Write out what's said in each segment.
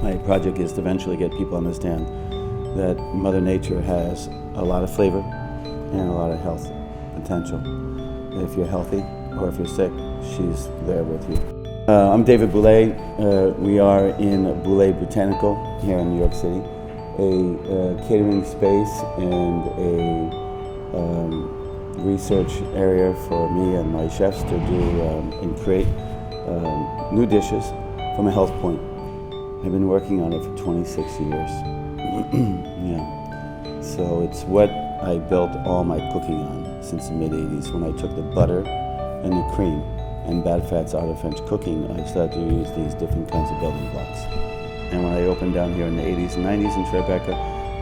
My project is to eventually get people to understand that Mother Nature has a lot of flavor and a lot of health potential. If you're healthy or if you're sick, she's there with you. I'm David Bouley. We are in Bouley Botanical here in New York City, a catering space and a research area for me and my chefs to do and create new dishes from a health point. I've been working on it for 26 years. Yeah. So it's what I built all my cooking on since the mid-'80s, when I took the butter and the cream and bad fats out of French cooking. I started to use these different kinds of building blocks. And when I opened down here in the 80s and 90s in Tribeca,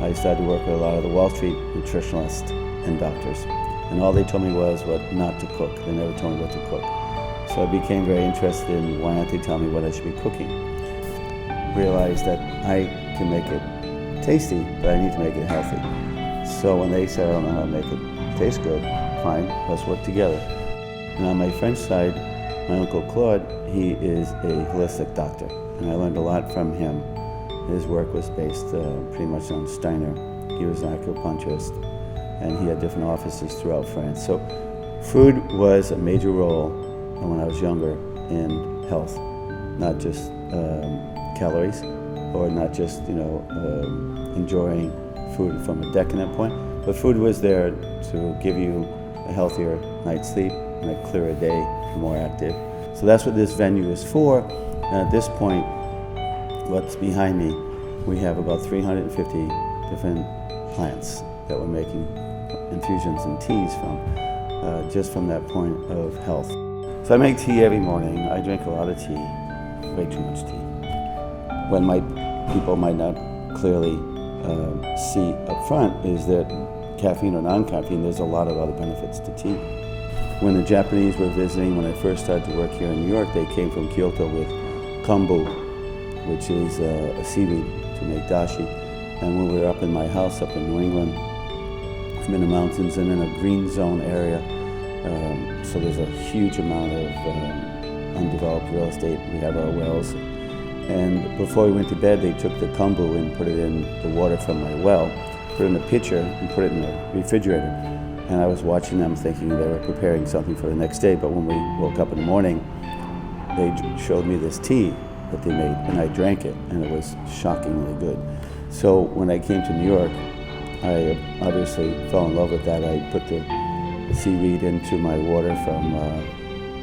I started to work with a lot of the Wall Street nutritionalists and doctors. And all they told me was what not to cook. They never told me what to cook. So I became very interested in why not they tell me what I should be cooking. Realized that I can make it tasty, but I need to make it healthy. So when they said, I don't know how to make it taste good, fine, let's work together. And on my French side, my Uncle Claude, he is a holistic doctor, and I learned a lot from him. His work was based pretty much on Steiner. He was an acupuncturist, and he had different offices throughout France. So food was a major role when I was younger in health, not just calories, or not just enjoying food from a decadent point, but food was there to give you a healthier night's sleep and a clearer day, more active. So that's what this venue is for. And at this point, what's behind me, we have about 350 different plants that we're making infusions and teas from, just from that point of health. So I make tea every morning. I drink a lot of tea, way too much tea. When people might not clearly see up front is that caffeine or non-caffeine, there's a lot of other benefits to tea. When the Japanese were visiting, when I first started to work here in New York, they came from Kyoto with kombu, which is a seaweed to make dashi. And when we were up in my house up in New England, I'm in the mountains and in a green zone area, so there's a huge amount of undeveloped real estate. We have our wells. And before we went to bed, they took the kombu and put it in the water from my well, put it in a pitcher and put it in the refrigerator. And I was watching them thinking they were preparing something for the next day, but when we woke up in the morning, they showed me this tea that they made, and I drank it, and it was shockingly good. So when I came to New York, I obviously fell in love with that. I put the seaweed into my water from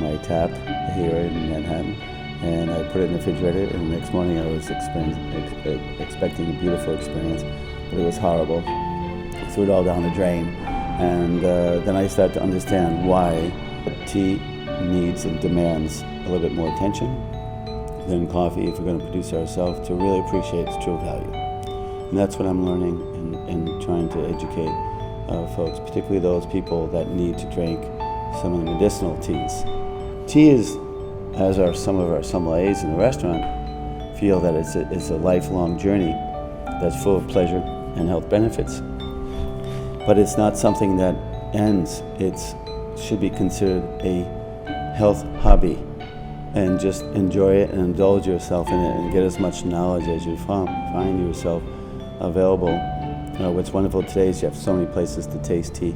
my tap here in Manhattan, and I put it in the refrigerator, and the next morning I was expecting a beautiful experience, but it was horrible. I threw it all down the drain, and then I started to understand why tea needs and demands a little bit more attention than coffee if we're going to produce it ourselves, to really appreciate its true value. And that's what I'm learning and trying to educate folks, particularly those people that need to drink some of the medicinal teas. Tea is, as some of our sommeliers in the restaurant feel, that it's a lifelong journey that's full of pleasure and health benefits. But it's not something that ends. It should be considered a health hobby, and just enjoy it and indulge yourself in it and get as much knowledge as you find yourself available. What's wonderful today is you have so many places to taste tea,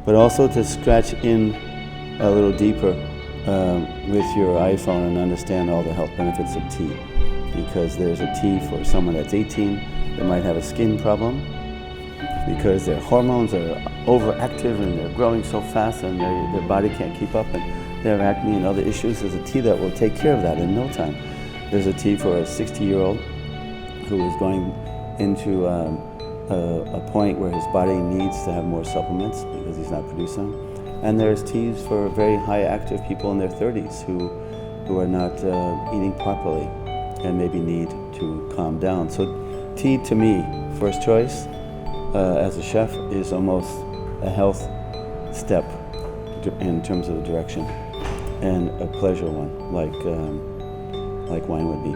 but also to scratch in a little deeper with your iPhone and understand all the health benefits of tea. Because there's a tea for someone that's 18 that might have a skin problem because their hormones are overactive and they're growing so fast and their body can't keep up, and they have acne and other issues. There's a tea that will take care of that in no time. There's a tea for a 60-year-old who is going into a point where his body needs to have more supplements because he's not producing them. And there's teas for very high active people in their 30s who are not eating properly and maybe need to calm down. So tea, to me, first choice as a chef, is almost a health step in terms of the direction, and a pleasure one, like wine would be.